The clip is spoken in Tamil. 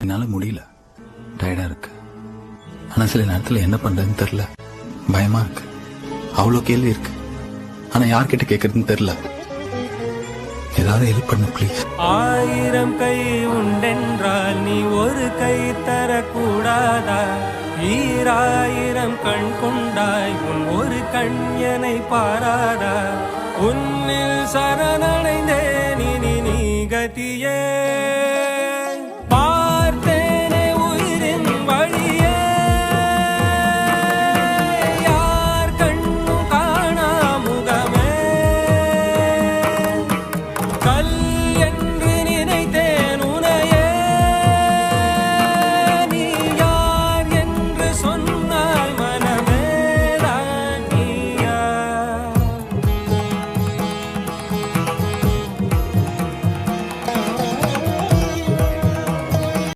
என்னால முடியல, டயர்டா இருக்கு. ஆனா சில நேரத்துல என்ன பண்றதுன்னு தெரியல, பயமா இருக்கு. அவ்வளோ கேள்வி இருக்கு, ஆனா யார்கிட்ட கேட்கறதுன்னு தெரியல. ஏதாவது ஹெல்ப் பண்ணு ப்ளீஸ். 1000 கை உண்டென்றால் நீ ஒரு கை தரக்கூடாதா? 1000 கண் கொண்டாய் உன் ஒரு கண் என்னை பாராதா? உன்னில் சரணடைந்தேன் இனி நீ கதியே.